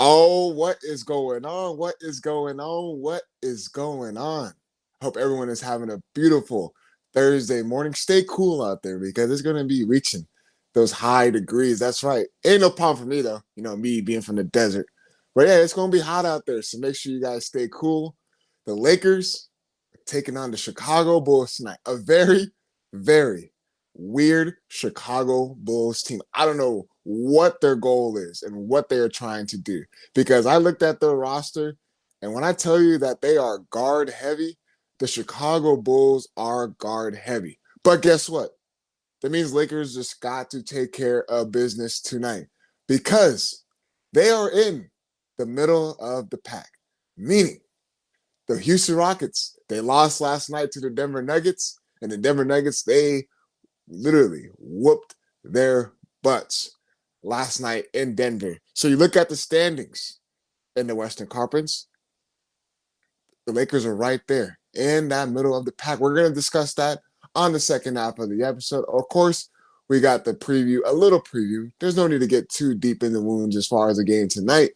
Oh, what is going on? What is going on? What is going on? Hope everyone is having a beautiful Thursday morning. Stay cool out there because it's going to be reaching those high degrees. That's right. Ain't no problem for me, though. You know, me being from the desert. But yeah, it's going to be hot out there. So make sure you guys stay cool. The Lakers are taking on the Chicago Bulls tonight. A very, very weird Chicago Bulls team. I don't know what their goal is and what they are trying to do because I looked at their roster, and when I tell you that they are guard heavy, the Chicago Bulls are guard heavy. But guess what? That means Lakers just got to take care of business tonight because they are in the middle of the pack, meaning the Houston Rockets, they lost last night to the Denver Nuggets, and the Denver Nuggets, they literally whooped their butts last night in Denver. So you look at the standings in the Western Conference, the Lakers are right there in that middle of the pack. We're going to discuss that on the second half of the episode. Of course, we got the preview, a little preview. There's no need to get too deep in the wounds as far as the game tonight.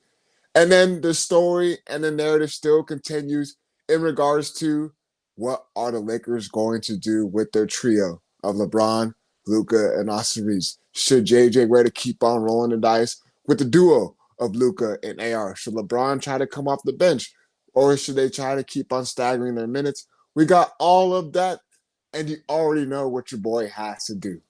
And then the story and the narrative still continues in regards to what are the Lakers going to do with their trio of LeBron, Luka, and Austin Reeves. Should JJ Redick keep on rolling the dice with the duo of Luka and AR? Should LeBron try to come off the bench, or should they try to keep on staggering their minutes? We got all of that, and you already know what your boy has to do.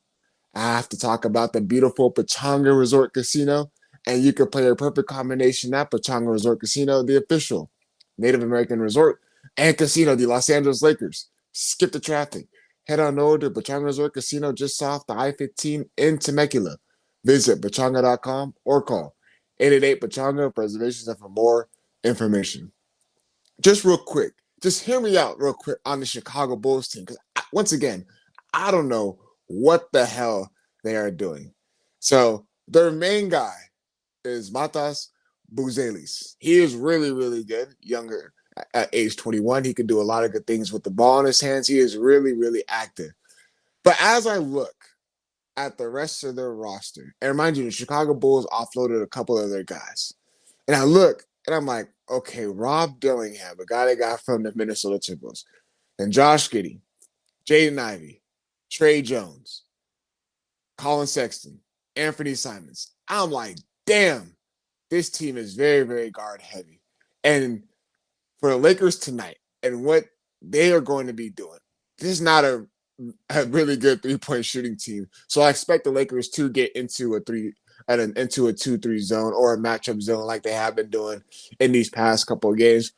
I have to talk about the beautiful Pachanga Resort Casino, and you can play a perfect combination at Pachanga Resort Casino, the official Native American resort and casino, the Los Angeles Lakers. Skip the traffic. Head on over to Pachanga Resort Casino just off the I-15 in Temecula. Visit pachanga.com or call 888-PACHANGA for reservations and for more information. Just real quick, just hear me out real quick on the Chicago Bulls team because, once again, I don't know what the hell they are doing. So their main guy is Matas Buzelis. He is really, really good, younger at age 21. He can do a lot of good things with the ball in his hands. He is really, really active. But as I look at the rest of their roster, and mind you, the Chicago Bulls offloaded a couple of their guys. And I look, and I'm like, okay, Rob Dillingham, a guy they got from the Minnesota Timberwolves, and Josh Giddey, Jaden Ivey, Trey Jones, Colin Sexton, Anthony Simons. I'm like, damn, this team is very, very guard heavy. And for the Lakers tonight and what they are going to be doing, this is not a really good three-point shooting team. So I expect the Lakers to get into a 2-3 zone or a matchup zone like they have been doing in these past couple of games.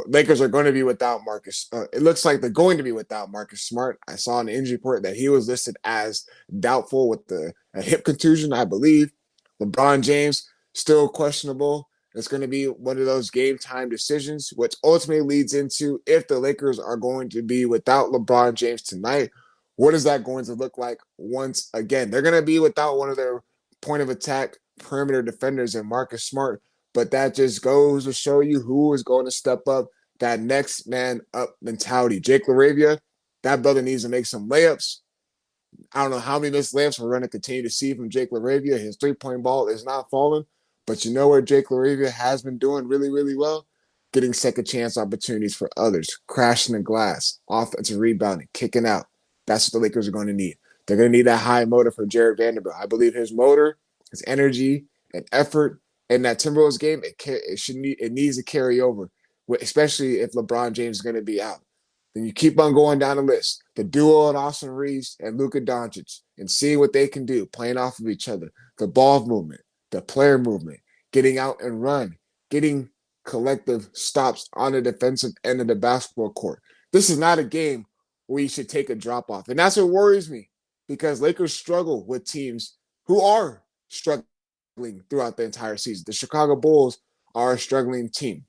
Lakers are going to be without Marcus. It looks like they're going to be without Marcus Smart. I saw in the injury report that he was listed as doubtful with a hip contusion, I believe. LeBron James still questionable. It's going to be one of those game time decisions, which ultimately leads into if the Lakers are going to be without LeBron James tonight, what is that going to look like once again? They're going to be without one of their point of attack perimeter defenders in Marcus Smart, but that just goes to show you who is going to step up that next man up mentality. Jake LaRavia, that brother needs to make some layups. I don't know how many missed layups we're going to continue to see from Jake LaRavia. His three-point ball is not falling. But you know where Jake LaRavia has been doing really, really well? Getting second chance opportunities for others, crashing the glass, offensive rebounding, kicking out. That's what the Lakers are going to need. They're going to need that high motor for Jared Vanderbilt. I believe his motor, his energy, and effort in that Timberwolves game, it needs to carry over, especially if LeBron James is going to be out. Then you keep on going down the list. The duo of Austin Reeves and Luka Doncic and seeing what they can do, playing off of each other. The ball movement, the player movement, getting out and run, getting collective stops on the defensive end of the basketball court. This is not a game where you should take a drop off. And that's what worries me because Lakers struggle with teams who are struggling throughout the entire season. The Chicago Bulls are a struggling team.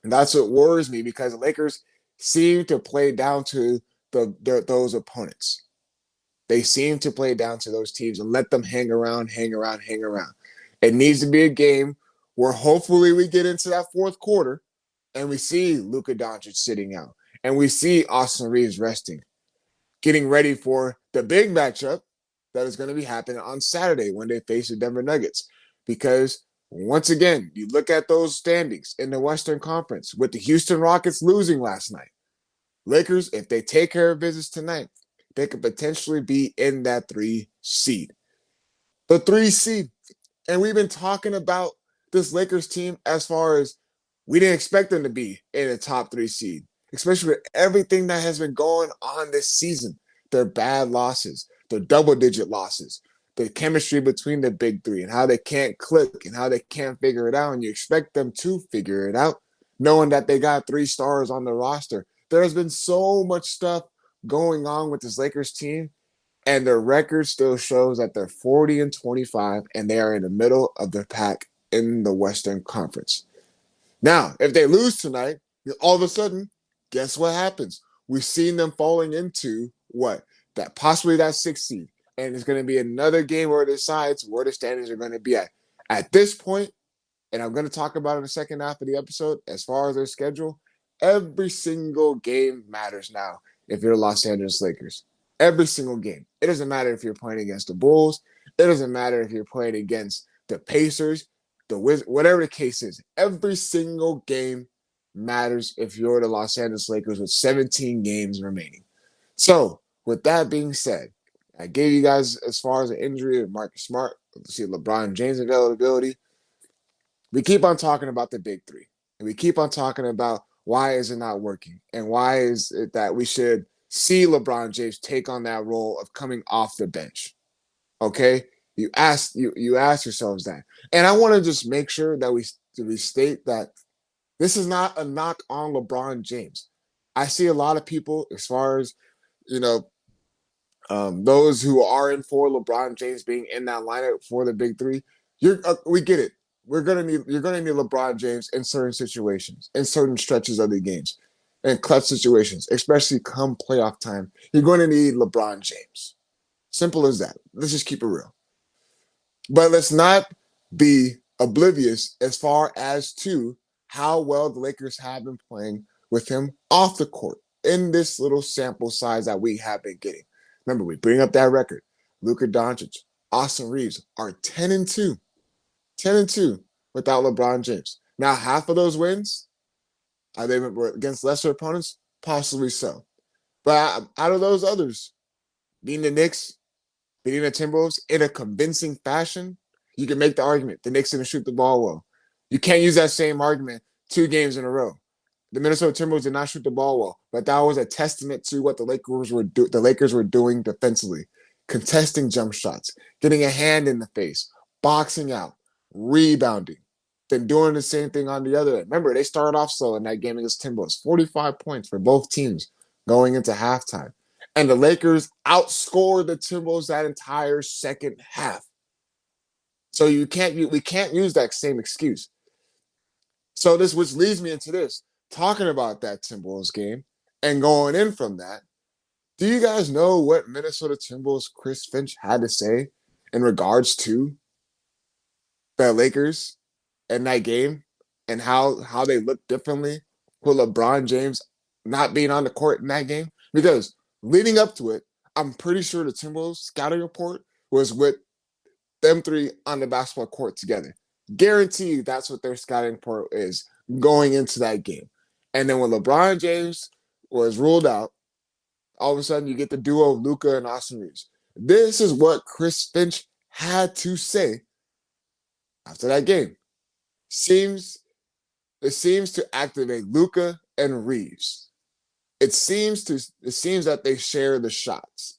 And that's what worries me because the Lakers seem to play down to those opponents. They seem to play down to those teams and let them hang around. It needs to be a game where hopefully we get into that fourth quarter and we see Luka Doncic sitting out and we see Austin Reeves resting, getting ready for the big matchup that is going to be happening on Saturday when they face the Denver Nuggets. Because Once again, you look at those standings in the Western Conference with the Houston Rockets losing last night. Lakers, if they take care of business tonight, they could potentially be in that 3 seed. The 3 seed. And we've been talking about this Lakers team as far as we didn't expect them to be in a top 3 seed, especially with everything that has been going on this season. Their bad losses, their double-digit losses, the chemistry between the big three and how they can't click and how they can't figure it out. And you expect them to figure it out, knowing that they got 3 stars on the roster. There's been so much stuff going on with this Lakers team, and their record still shows that they're 40-25, and they are in the middle of the pack in the Western Conference. Now, if they lose tonight, all of a sudden, guess what happens? We've seen them falling into what? That possibly that 6 seed. And it's going to be another game where it decides where the standings are going to be at. At this point, and I'm going to talk about it in the second half of the episode, as far as their schedule, every single game matters now if you're the Los Angeles Lakers. Every single game. It doesn't matter if you're playing against the Bulls. It doesn't matter if you're playing against the Pacers, the Wizards, whatever the case is. Every single game matters if you're the Los Angeles Lakers with 17 games remaining. So, with that being said, I gave you guys as far as the injury of Marcus Smart, see LeBron James availability. We keep on talking about the big three. And we keep on talking about why is it not working and why is it that we should see LeBron James take on that role of coming off the bench. Okay? You ask yourselves that. And I want to just make sure that we state that this is not a knock on LeBron James. I see a lot of people, as far as, you know, those who are in for LeBron James being in that lineup for the big three. We get it. You're gonna need LeBron James in certain situations, in certain stretches of the games, in clutch situations, especially come playoff time. You're going to need LeBron James. Simple as that. Let's just keep it real. But let's not be oblivious as far as to how well the Lakers have been playing with him off the court in this little sample size that we have been getting. Remember, we bring up that record. Luka Doncic, Austin Reeves are 10-2. 10-2 without LeBron James. Now, half of those wins, are they against lesser opponents? Possibly so. But out of those others, beating the Knicks, beating the Timberwolves in a convincing fashion, you can make the argument the Knicks didn't shoot the ball well. You can't use that same argument 2 games in a row. The Minnesota Timberwolves did not shoot the ball well, but that was a testament to what the Lakers were doing defensively, contesting jump shots, getting a hand in the face, boxing out, rebounding, then doing the same thing on the other end. Remember, they started off slow in that game against Timberwolves, 45 points for both teams going into halftime. And the Lakers outscored the Timberwolves that entire second half. So we can't use that same excuse. So which leads me into this, talking about that Timberwolves game and going in from that. Do you guys know what Minnesota Timberwolves Chris Finch had to say in regards to the Lakers in that game and how they looked differently with LeBron James not being on the court in that game? Because leading up to it, I'm pretty sure the Timberwolves scouting report was with them 3 on the basketball court together. Guaranteed that's what their scouting report is going into that game. And then when LeBron James was ruled out, all of a sudden you get the duo of Luka and Austin Reeves. This is what Chris Finch had to say after that game. It seems to activate Luka and Reeves. It seems that they share the shots.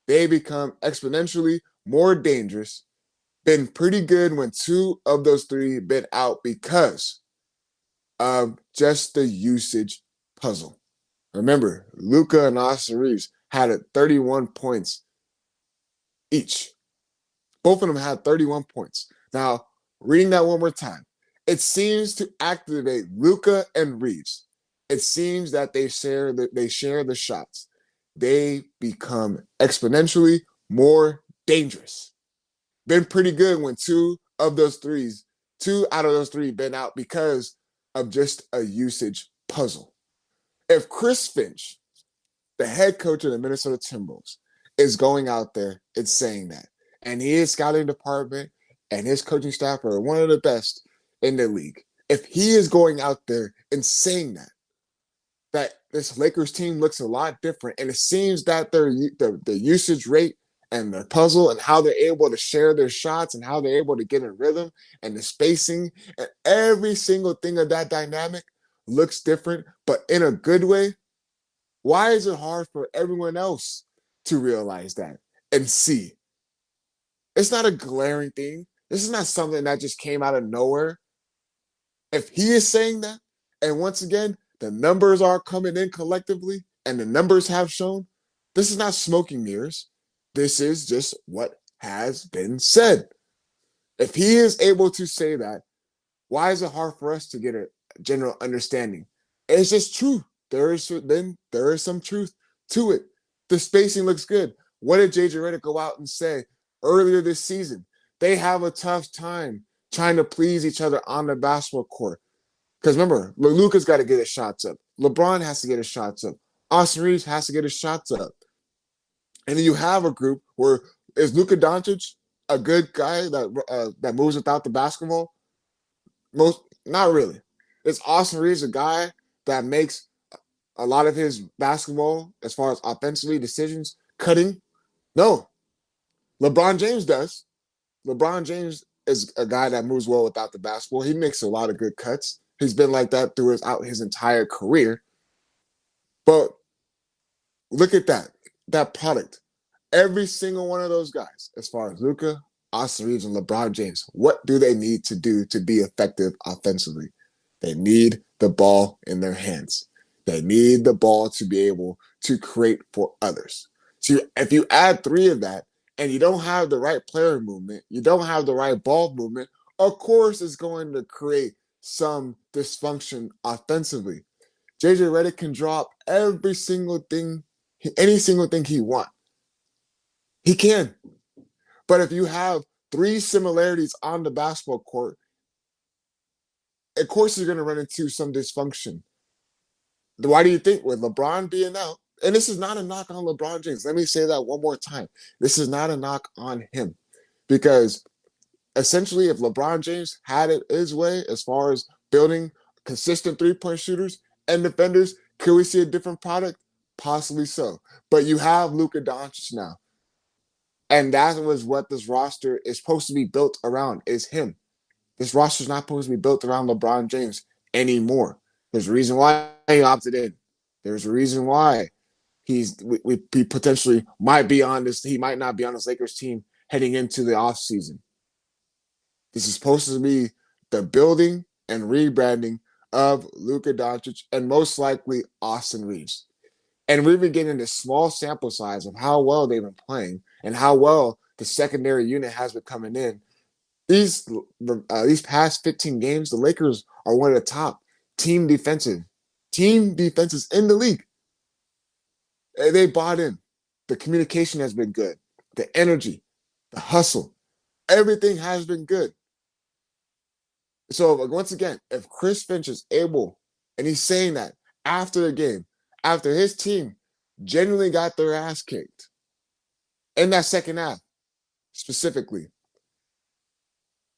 They become exponentially more dangerous. Been pretty good when 2 of those 3 been out because of just the usage puzzle. Remember, Luka and Austin Reeves had 31 points each. Both of them had 31 points. Now, reading that one more time, it seems to activate Luka and Reeves. It seems that they share the shots. They become exponentially more dangerous. Been pretty good when 2 out of those 3 been out because of just a usage puzzle. If Chris Finch, the head coach of the Minnesota Timberwolves, is going out there, it's saying that, and his scouting department and his coaching staff are one of the best in the league. If he is going out there and saying that this Lakers team looks a lot different, and it seems that the usage rate and the puzzle and how they're able to share their shots and how they're able to get in rhythm and the spacing and every single thing of that dynamic looks different, but in a good way. Why is it hard for everyone else to realize that and see? It's not a glaring thing. This is not something that just came out of nowhere. If he is saying that, and once again, the numbers are coming in collectively, and the numbers have shown, this is not smoking mirrors. This is just what has been said. If he is able to say that, why is it hard for us to get a general understanding? It's just true. There is some truth to it. The spacing looks good. What did JJ Redick go out and say earlier this season? They have a tough time trying to please each other on the basketball court. Because remember, Luka's got to get his shots up. LeBron has to get his shots up. Austin Reeves has to get his shots up. And then you have a group where is Luka Doncic a good guy that moves without the basketball? Not really. Is Austin Reeves a guy that makes a lot of his basketball, as far as offensively decisions, cutting? No. LeBron James does. LeBron James is a guy that moves well without the basketball. He makes a lot of good cuts. He's been like that throughout his entire career. But look at that product. Every single one of those guys, as far as Luka, Austin Reeves, and LeBron James, what do they need to do to be effective offensively? They need the ball in their hands. They need the ball to be able to create for others. So if you add three of that and you don't have the right player movement, you don't have the right ball movement, of course it's going to create some dysfunction offensively. JJ Redick can drop every single thing, any single thing he wants. He can. But if you have three similarities on the basketball court, of course you're going to run into some dysfunction. Why do you think with LeBron being out, and this is not a knock on LeBron James. Let me say that one more time. This is not a knock on him. Because essentially if LeBron James had it his way as far as building consistent three-point shooters and defenders, could we see a different product? Possibly so. But you have Luka Doncic now. And that was what this roster is supposed to be built around, is him. This roster is not supposed to be built around LeBron James anymore. There's a reason why he opted in. There's a reason why he potentially might be on this. He might not be on this Lakers team heading into the offseason. This is supposed to be the building and rebranding of Luka Doncic and most likely Austin Reeves. And we've been getting this small sample size of how well they've been playing and how well the secondary unit has been coming in. These past 15 games, the Lakers are one of the top team defenses in the league. They bought in. The communication has been good. The energy, the hustle, everything has been good. So once again, if Chris Finch is able, and he's saying that after the game, after his team genuinely got their ass kicked in that second half, specifically,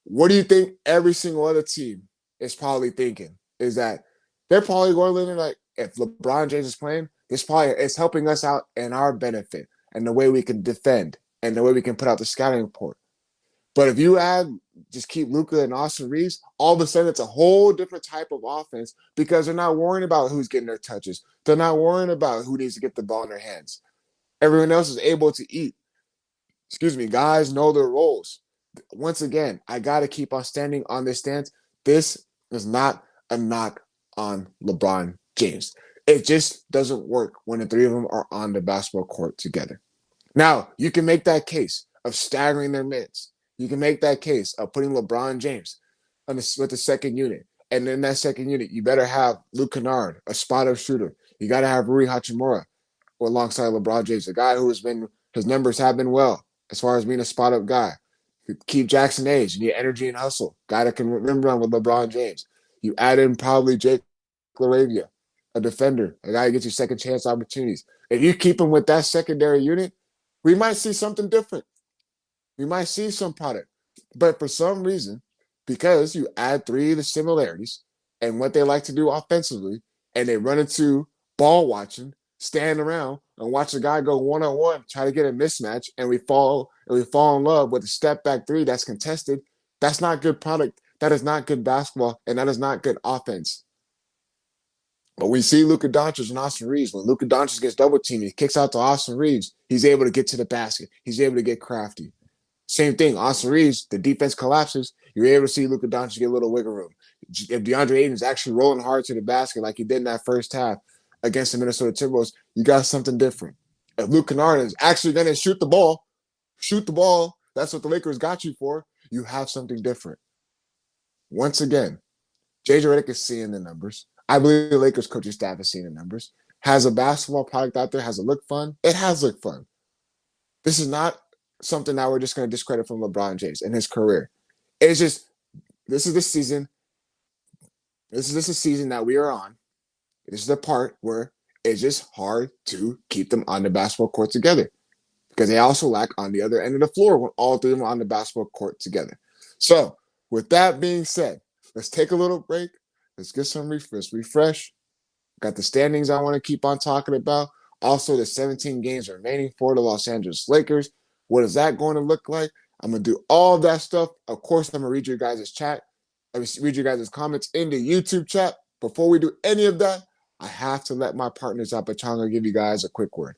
what do you think every single other team is probably thinking? Is that they're probably going to like, if LeBron James is playing, this probably is helping us out in our benefit and the way we can defend and the way we can put out the scouting report. But if you just keep Luka and Austin Reeves, all of a sudden it's a whole different type of offense because they're not worrying about who's getting their touches. They're not worrying about who needs to get the ball in their hands. Everyone else is able to eat. Guys know their roles. Once again, I got to keep on standing on this stance. This is not a knock on LeBron James. It just doesn't work when the three of them are on the basketball court together. Now, you can make that case of staggering their minutes. You can make that case of putting LeBron James with the second unit. And in that second unit, you better have Luke Kennard, a spot-up shooter. You got to have Rui Hachimura alongside LeBron James, a guy who his numbers have been well as far as being a spot-up guy. Keep Jackson Age. You need energy and hustle. Guy that can run with LeBron James. You add in probably Jake LaRavia, a defender, a guy who gets you second chance opportunities. If you keep him with that secondary unit, we might see something different. We might see some product. But for some reason, because you add three of the similarities and what they like to do offensively, and they run into ball watching, stand around and watch a guy go one on one, try to get a mismatch, and we fall in love with a step back three that's contested. That's not good product. That is not good basketball, and that is not good offense. But we see Luka Doncic and Austin Reeves. When Luka Doncic gets double teamed, he kicks out to Austin Reeves. He's able to get to the basket. He's able to get crafty. Same thing. Austin Reeves, the defense collapses. You're able to see Luka Doncic get a little wiggle room. If DeAndre Ayton's actually rolling hard to the basket like he did in that first half against the Minnesota Timberwolves, you got something different. If Luke Kennard is actually going to shoot the ball, that's what the Lakers got you for, you have something different. Once again, JJ Redick is seeing the numbers. I believe the Lakers coaching staff is seeing the numbers. Has a basketball product out there, has it looked fun? It has looked fun. This is not something that we're just going to discredit from LeBron James and his career. It's just, this is the season. This is a season that we are on. This is the part where it's just hard to keep them on the basketball court together because they also lack on the other end of the floor when all three of them are on the basketball court together. So, with that being said, let's take a little break. Let's get some refresh. Got the standings I want to keep on talking about. Also, the 17 games remaining for the Los Angeles Lakers. What is that going to look like? I'm going to do all that stuff. Of course, I'm going to read your guys' chat. Read your guys' comments in the YouTube chat. Before we do any of that, I have to let my partners at Pachanga give you guys a quick word.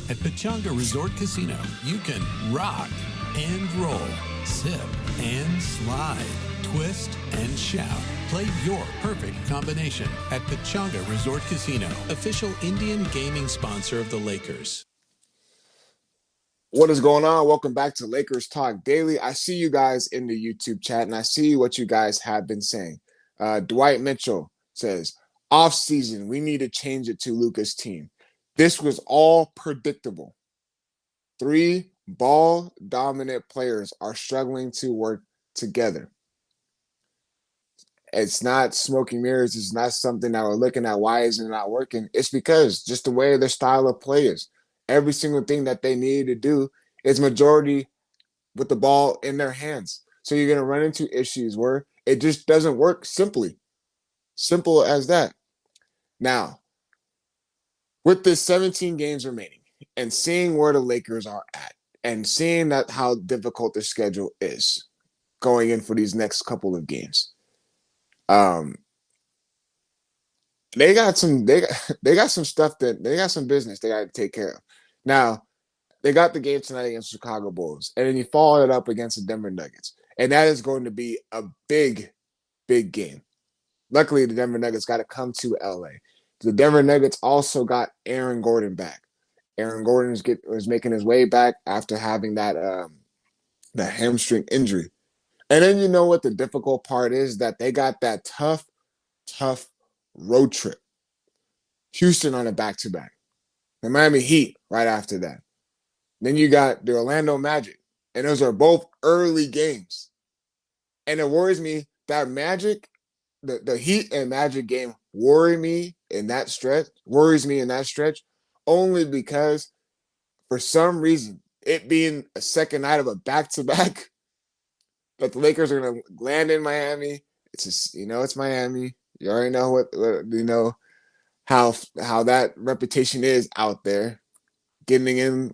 At Pachanga Resort Casino, you can rock and roll, sip and slide, twist and shout. Play your perfect combination at Pachanga Resort Casino, official Indian gaming sponsor of the Lakers. What is going on? Welcome back to Lakers Talk Daily. I see you guys in the YouTube chat, and I see what you guys have been saying. Dwight Mitchell says, off-season, we need to change it to Luka's team. This was all predictable. Three ball-dominant players are struggling to work together. It's not smoking mirrors. It's not something that we're looking at. Why isn't it not working? It's because just the way their style of play is. Every single thing that they need to do is majority with the ball in their hands. So you're going to run into issues where it just doesn't work simply. Simple as that. Now, with this 17 games remaining and seeing where the Lakers are at and seeing that how difficult their schedule is going in for these next couple of games, they got some stuff that they got some business they got to take care of. Now, they got the game tonight against the Chicago Bulls, and then you follow it up against the Denver Nuggets, and that is going to be a big, big game. Luckily, the Denver Nuggets got to come to LA. The Denver Nuggets also got Aaron Gordon back. Aaron Gordon was making his way back after having that the hamstring injury. And then you know what the difficult part is? That they got that tough road trip. Houston on a back-to-back. The Miami Heat right after that. Then you got the Orlando Magic. And those are both early games. And it worries me that Magic, the Heat and Magic game worries me in that stretch only because for some reason, it being a second night of a back-to-back, that the Lakers are going to land in Miami. It's just, it's Miami. You already know what how that reputation is out there. Getting in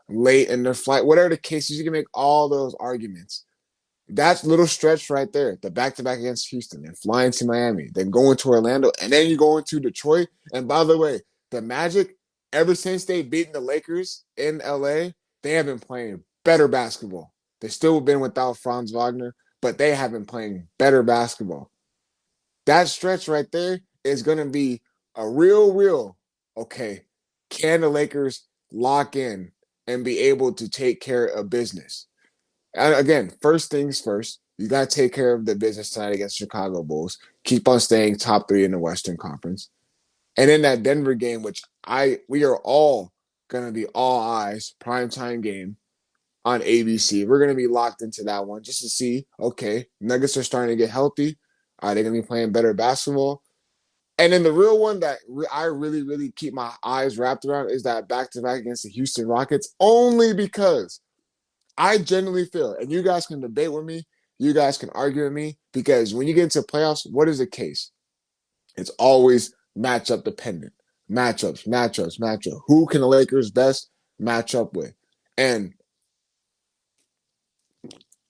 late in their flight, whatever the case is, you can make all those arguments. That little stretch right there, the back-to-back against Houston, then flying to Miami, then going to Orlando, and then you go into Detroit. And by the way, the Magic, ever since they've beaten the Lakers in LA, they have been playing better basketball. They've still been without Franz Wagner, but they have been playing better basketball. That stretch right there is going to be a real, okay, can the Lakers lock in and be able to take care of business? And again, first things first, you got to take care of the business tonight against Chicago Bulls. Keep on staying top 3 in the Western Conference. And in that Denver game, which we are all going to be all eyes, primetime game on ABC. We're going to be locked into that one just to see, okay, Nuggets are starting to get healthy. Are they going to be playing better basketball? And then the real one that I really keep my eyes wrapped around is that back-to-back against the Houston Rockets, only because I genuinely feel, and you guys can debate with me, You guys can argue with me because when you get into playoffs, what is the case? It's always matchup dependent. Matchups. Who can the Lakers best match up with? And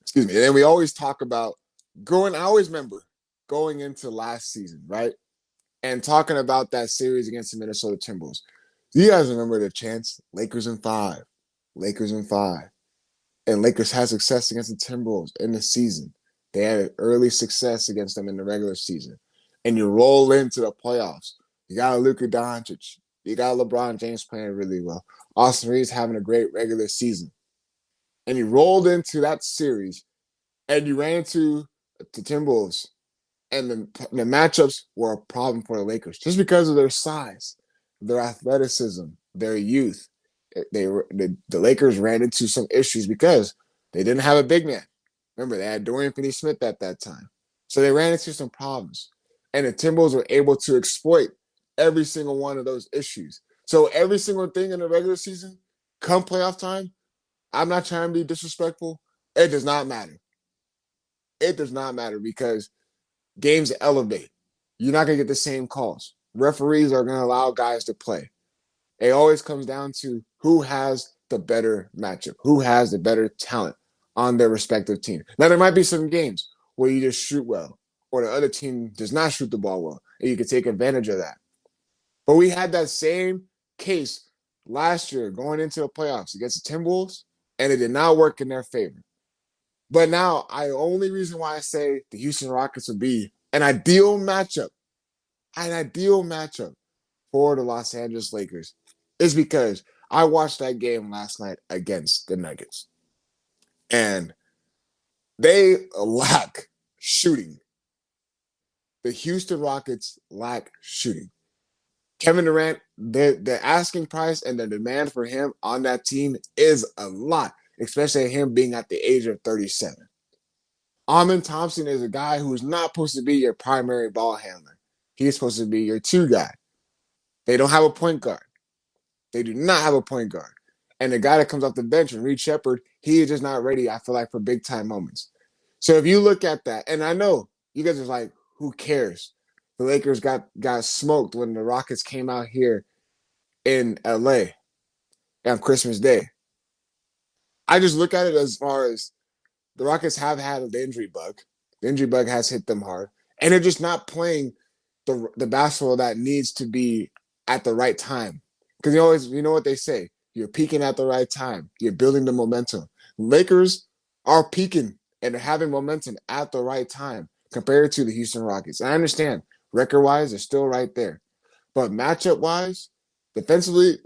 excuse me. And then we always talk about going. I always remember going into last season, right? And talking about that series against the Minnesota Timberwolves. Do you guys remember the chants? Lakers in five. Lakers in five. And Lakers had success against the Timberwolves in the season. They had early success against them in the regular season. And you roll into the playoffs. You got a Luka Doncic. You got LeBron James playing really well. Austin Reeves having a great regular season. And you rolled into that series and you ran into the Timberwolves. And the matchups were a problem for the Lakers just because of their size, their athleticism, their youth. The Lakers ran into some issues because they didn't have a big man. Remember, they had Dorian Finney-Smith at that time. So they ran into some problems. And the Timberwolves were able to exploit every single one of those issues. So every single thing in the regular season, come playoff time, I'm not trying to be disrespectful. It does not matter. It does not matter because games elevate. You're not going to get the same calls. Referees are going to allow guys to play. It always comes down to who has the better matchup, who has the better talent on their respective team. Now, there might be some games where you just shoot well, or the other team does not shoot the ball well, and you can take advantage of that. But we had that same case last year going into the playoffs against the Timberwolves, and it did not work in their favor. But now, the only reason why I say the Houston Rockets would be an ideal matchup for the Los Angeles Lakers is because I watched that game last night against the Nuggets. And they lack shooting. The Houston Rockets lack shooting. Kevin Durant, the asking price and the demand for him on that team is a lot, especially him being at the age of 37. Amen Thompson is a guy who's not supposed to be your primary ball handler. He's supposed to be your two guy. They don't have a point guard. They do not have a point guard. And the guy that comes off the bench, and Reed Shepard, he is just not ready, I feel like, for big time moments. So if you look at that, and I know you guys are like, who cares? The Lakers got smoked when the Rockets came out here in LA on Christmas Day. I just look at it as far as the Rockets have had the injury bug. The injury bug has hit them hard. And they're just not playing the basketball that needs to be at the right time. Because you know what they say, you're peaking at the right time. You're building the momentum. Lakers are peaking and having momentum at the right time compared to the Houston Rockets. And I understand, record-wise, they're still right there. But matchup-wise, defensively,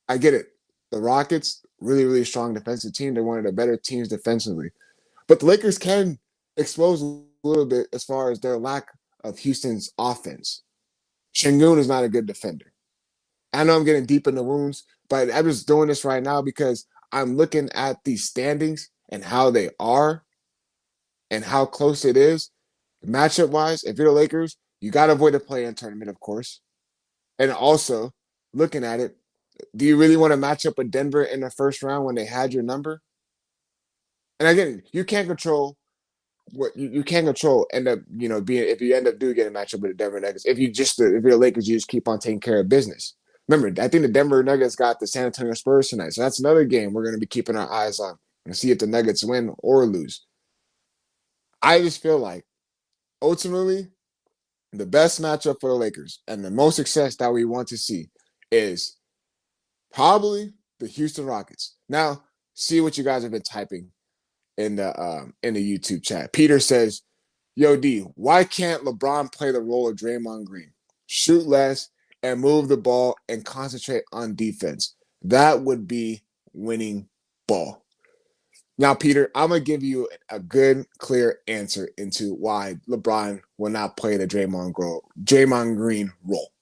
I get it. The Rockets, really, really strong defensive team. They're one of the better teams defensively. But the Lakers can expose a little bit as far as their lack of Houston's offense. Şengün is not a good defender. I know I'm getting deep in the wounds, but I'm just doing this right now because I'm looking at these standings and how they are and how close it is. Matchup-wise, if you're the Lakers, you got to avoid the play-in tournament, of course. And also, looking at it, do you really want to match up with Denver in the first round when they had your number? And again, you can't control what you can't control end up, being if you end up doing get a matchup with the Denver Nuggets. If you're the Lakers, you just keep on taking care of business. Remember, I think the Denver Nuggets got the San Antonio Spurs tonight. So that's another game we're going to be keeping our eyes on and see if the Nuggets win or lose. I just feel like ultimately the best matchup for the Lakers and the most success that we want to see is probably the Houston Rockets. Now, see what you guys have been typing in the YouTube chat. Peter says, "Yo, D, why can't LeBron play the role of Draymond Green? Shoot less and move the ball and concentrate on defense. That would be winning ball." Now, Peter, I'm going to give you a good, clear answer into why LeBron will not play the Draymond Green role.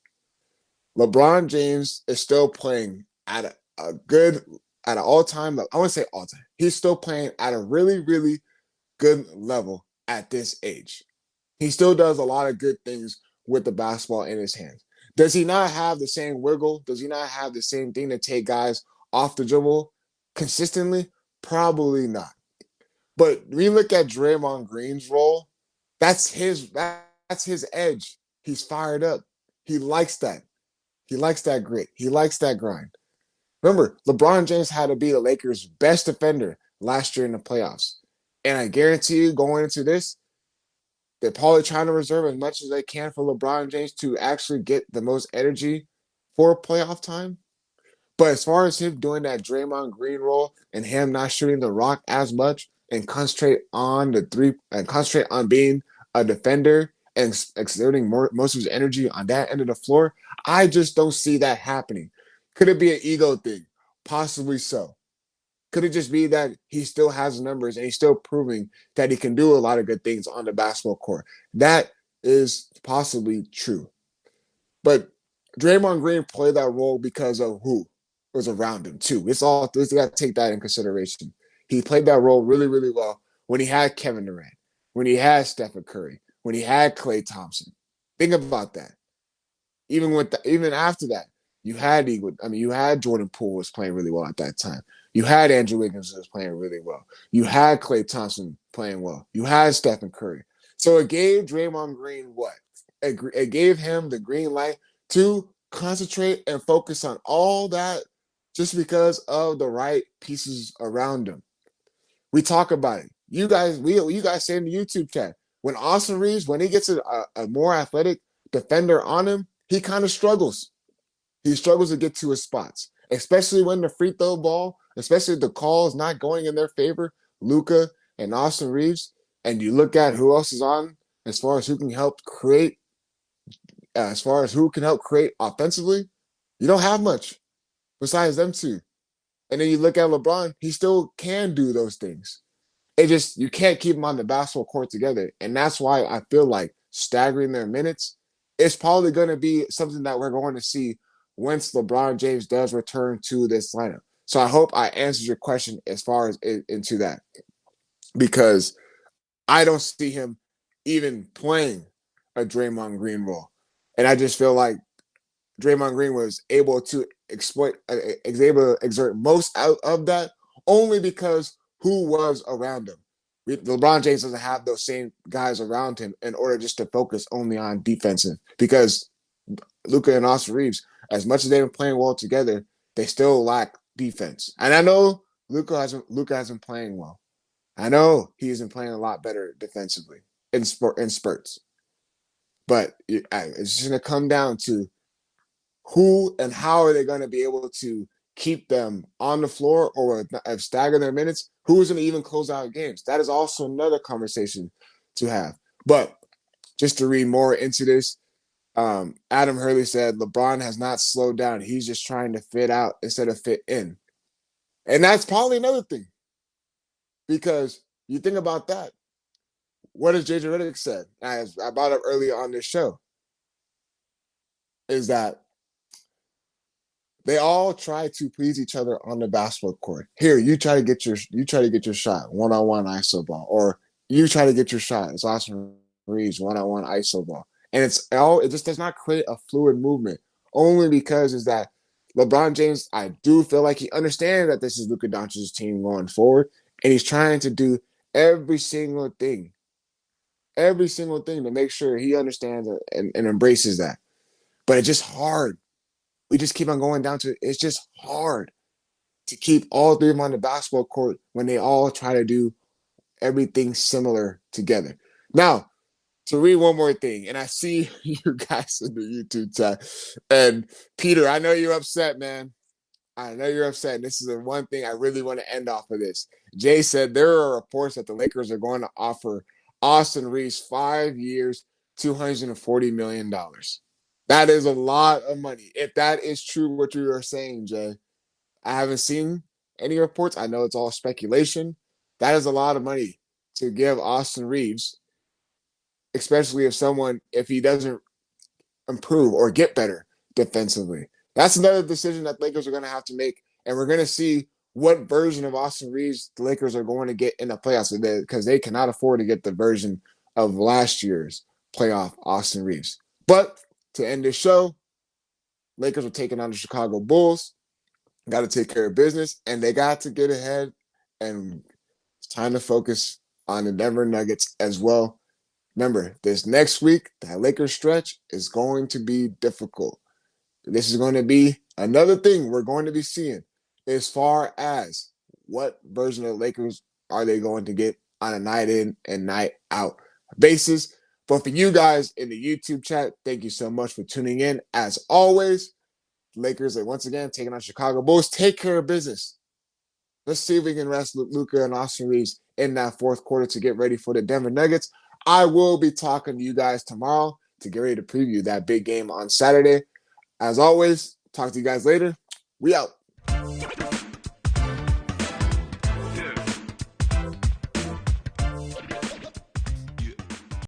LeBron James is still playing at an all-time level. I want to say all-time. He's still playing at a really, really good level at this age. He still does a lot of good things with the basketball in his hands. Does he not have the same wiggle? Does he not have the same thing to take guys off the dribble consistently? Probably not. But when you look at Draymond Green's role, that's his edge. He's fired up. He likes that. He likes that grit. He likes that grind. Remember, LeBron James had to be the Lakers' best defender last year in the playoffs. And I guarantee you, going into this, they're probably trying to reserve as much as they can for LeBron James to actually get the most energy for playoff time. But as far as him doing that Draymond Green role and him not shooting the rock as much and concentrate on the three and concentrate on being a defender and exerting most of his energy on that end of the floor, I just don't see that happening. Could it be an ego thing? Possibly so. Could it just be that he still has numbers and he's still proving that he can do a lot of good things on the basketball court? That is possibly true. But Draymond Green played that role because of who was around him too. It's all we got to take that in consideration. He played that role really, really well when he had Kevin Durant, when he had Stephen Curry, when he had Klay Thompson. Think about that. Even after that, you had Jordan Poole was playing really well at that time. You had Andrew Wiggins was playing really well. You had Klay Thompson playing well. You had Stephen Curry. So it gave Draymond Green what? It gave him the green light to concentrate and focus on all that just because of the right pieces around him. We talk about it. You guys say in the YouTube chat, when Austin Reeves, when he gets a more athletic defender on him, he kind of struggles. He struggles to get to his spots, especially when the free throw ball, especially if the call is not going in their favor. Luka and Austin Reeves, and you look at who else is on as far as who can help create, offensively, you don't have much besides them two. And then you look at LeBron, he still can do those things. It just you can't keep them on the basketball court together, and that's why I feel like staggering their minutes is probably going to be something that we're going to see once LeBron James does return to this lineup. So I hope I answered your question as far as into that, because I don't see him even playing a Draymond Green role, and I just feel like Draymond Green was able to exert most out of that only because who was around him. LeBron James doesn't have those same guys around him in order just to focus only on defensive, because Luka and Austin Reeves, as much as they've been playing well together, they still lack defense. And I know Luka hasn't playing well. I know he isn't playing a lot better defensively in spurts. But it's just going to come down to who and how are they going to be able to keep them on the floor or stagger their minutes? Who is going to even close out games? That is also another conversation to have. But just to read more into this, Adam Hurley said LeBron has not slowed down. He's just trying to fit out instead of fit in. And that's probably another thing, because you think about that. What has JJ Redick said, as I brought up earlier on this show, is that they all try to please each other on the basketball court. Here, you try to get your shot, one-on-one ISO ball, or you try to get your shot. It's Austin Reeves, one-on-one ISO ball. And it just does not create a fluid movement. Only because is that LeBron James, I do feel like he understands that this is Luka Doncic's team going forward, and he's trying to do every single thing to make sure he understands and embraces that. But it's just hard. We just keep on going down to it's just hard to keep all three of them on the basketball court when they all try to do everything similar together. Now, to read one more thing, and I see you guys in the YouTube chat, and Peter, I know you're upset, man. I know you're upset. And this is the one thing I really want to end off of this. Jay said there are reports that the Lakers are going to offer Austin Reeves 5 years, $240 million. That is a lot of money. If that is true, what you are saying, Jay, I haven't seen any reports. I know it's all speculation. That is a lot of money to give Austin Reeves, especially if he doesn't improve or get better defensively. That's another decision that Lakers are going to have to make, and we're going to see what version of Austin Reeves the Lakers are going to get in the playoffs, because they cannot afford to get the version of last year's playoff Austin Reeves. But to end this show, Lakers are taking on the Chicago Bulls. Got to take care of business, and they got to get ahead and time to focus on the Denver Nuggets as well. Remember, this next week, that Lakers stretch is going to be difficult. This is going to be another thing we're going to be seeing as far as what version of the Lakers are they going to get on a night in and night out basis. But for you guys in the YouTube chat, thank you so much for tuning in. As always, Lakers are once again taking on Chicago Bulls. Take care of business. Let's see if we can rest Luka and Austin Reeves in that fourth quarter to get ready for the Denver Nuggets. I will be talking to you guys tomorrow to get ready to preview that big game on Saturday. As always, talk to you guys later. We out.